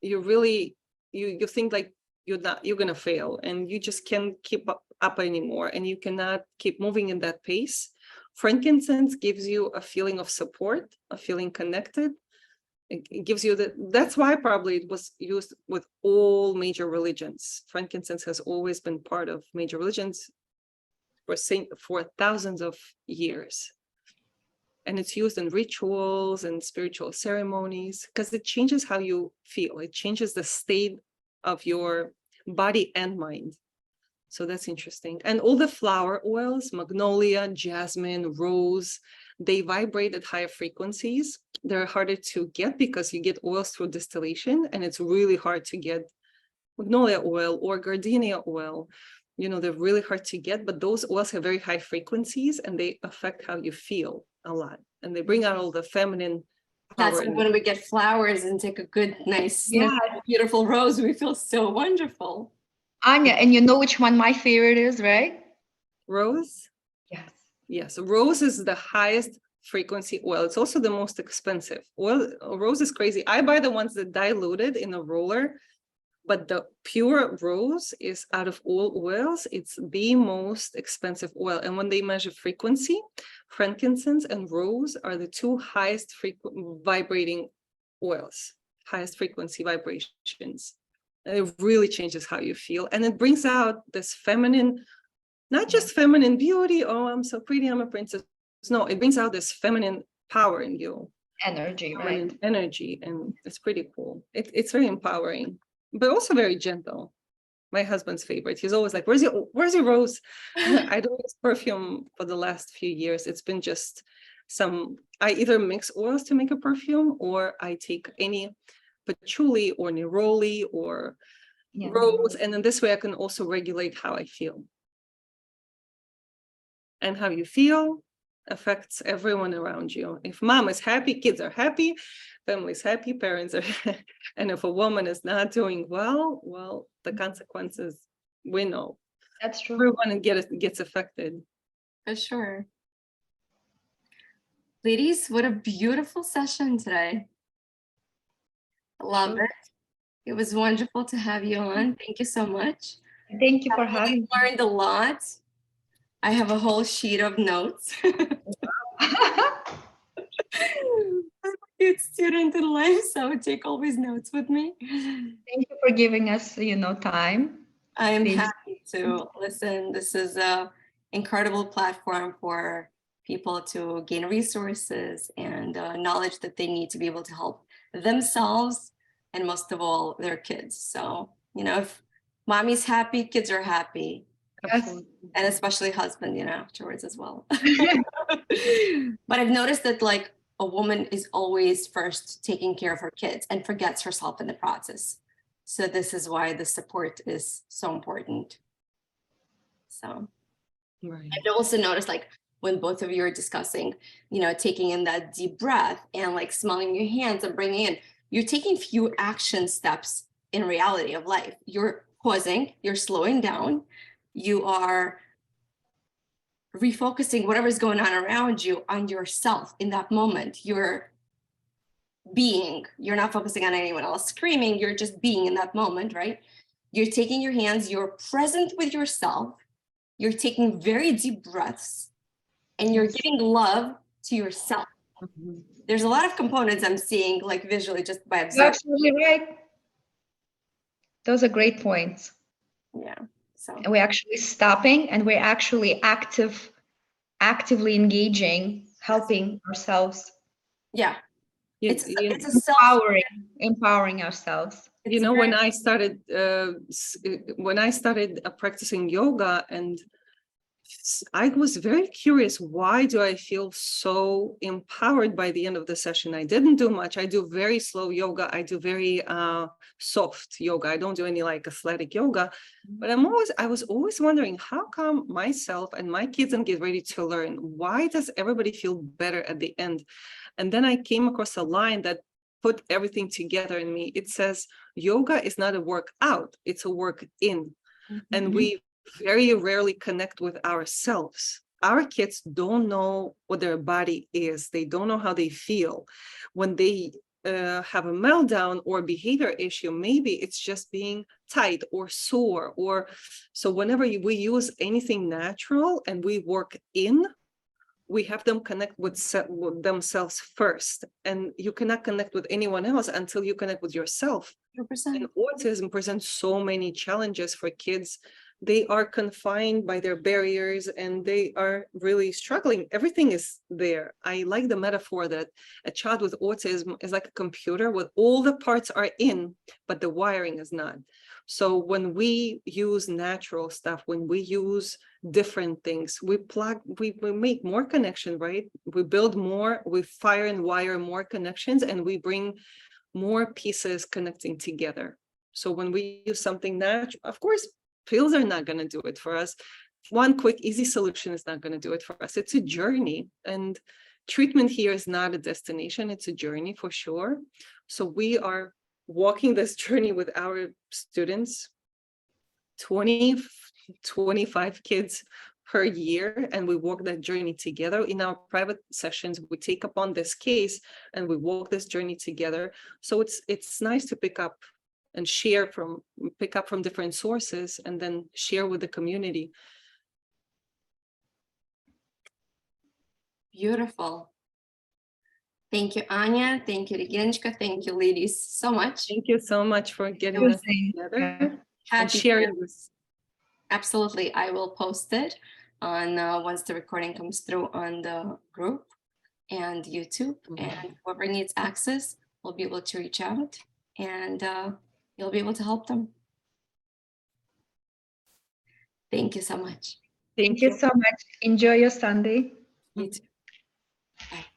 you really, you think like you're gonna fail and you just can't keep up anymore and you cannot keep moving in that pace, frankincense gives you a feeling of support, a feeling connected. It gives you that's why probably it was used with all major religions. Frankincense has always been part of major religions. for thousands of years. And it's used in rituals and spiritual ceremonies because it changes how you feel. It changes the state of your body and mind. So that's interesting. And all the flower oils, magnolia, jasmine, rose, they vibrate at higher frequencies. They're harder to get because you get oils through distillation, and it's really hard to get magnolia oil or gardenia oil. You know, they're really hard to get, but those oils have very high frequencies and they affect how you feel a lot. And they bring out all the feminine That's power. like when we get flowers and take a good, nice, sniff Yeah. of a beautiful rose, we feel so wonderful. Anya, and you know which one my favorite is, right? Rose? Yes. Yes, rose is the highest frequency oil. It's also the most expensive. Oil, rose is crazy. I buy the ones that diluted in a roller, but the pure rose is out of all oils, it's the most expensive oil. And when they measure frequency, frankincense and rose are the two highest vibrating oils, highest frequency vibrations. And it really changes how you feel. And it brings out this feminine, not just feminine beauty, oh, I'm so pretty, I'm a princess. No, it brings out this feminine power in you. Energy, right? Feminine energy, and it's pretty cool. It's very empowering, but also very gentle. My husband's favorite. He's always like, where's your rose? I don't use perfume for the last few years. It's been just I either mix oils to make a perfume, or I take any patchouli or neroli or Yeah. rose, and in this way I can also regulate how I feel. And how you feel affects everyone around you. If mom is happy, kids are happy, family's happy, parents are and if a woman is not doing well, the consequences we know. That's true. Everyone gets affected. For sure. Ladies, what a beautiful session today. I love Sure. it. It was wonderful to have you on. Thank you so much. Thank you for having me. I learned a lot. I have a whole sheet of notes. I'm a good student in life, so I take always notes with me. Thank you for giving us, time. I am Please. happy to listen. This is an incredible platform for people to gain resources and knowledge that they need to be able to help themselves and most of all their kids. So, if mommy's happy, kids are happy. Yes. And especially husband, afterwards as well. But I've noticed that like a woman is always first taking care of her kids and forgets herself in the process. So this is why the support is so important. So Right. I've also noticed like when both of you are discussing, taking in that deep breath and like smelling your hands and bringing in, you're taking few action steps in reality of life. You're pausing, you're slowing down, you are refocusing whatever's going on around you on yourself in that moment. You're being, you're not focusing on anyone else screaming, you're just being in that moment, right? You're taking your hands, you're present with yourself, you're taking very deep breaths, and you're giving love to yourself. Mhm. There's a lot of components I'm seeing like visually just by You're observing. absolutely right. Those are great points. Yeah. So And we're actually stopping and we're actually actively engaging, helping ourselves, yeah, You- it's you- a self. empowering ourselves. You know, when I started practicing yoga, and I was very curious, why do I feel so empowered by the end of the session? I didn't do much. I do very slow yoga. I do very soft yoga. I don't do any like athletic yoga, but I was always wondering, how come myself and my kids and get ready to learn? Why does everybody feel better at the end? And then I came across a line that put everything together in me. It says, yoga is not a workout, it's a work in. And we very rarely connect with ourselves. Our kids don't know what their body is. They don't know how they feel. When they have a meltdown or behavior issue, maybe it's just being tight or sore. So whenever we use anything natural and we work in, we have them connect with themselves first. And you cannot connect with anyone else until you connect with yourself. 100%. And autism presents so many challenges for kids they are confined by their barriers and they are really struggling. Everything is there. I like the metaphor that a child with autism is like a computer with all the parts are in, but the wiring is not. So when we use natural stuff, when we use different things, we make more connection, right? We build more, we fire and wire more connections, and we bring more pieces connecting together. So when we use something natural, of course, pills are not going to do it for us. One quick, easy solution is not going to do it for us. It's a journey, and treatment here is not a destination. It's a journey for sure. So we are walking this journey with our students, 25 kids per year, and we walk that journey together. In our private sessions, we take upon this case and we walk this journey together. So it's nice to pick up from different sources and then share with the community. Beautiful. Thank you, Anya. Thank you, Regenchka. Thank you, ladies, so much. Thank you so much for getting us together and Happy sharing this. Absolutely. I will post it on once the recording comes through on the group and YouTube. And whoever needs access will be able to reach out, and you'll be able to help them. Thank you so much. Thank you so much. Enjoy your Sunday. You too. Bye.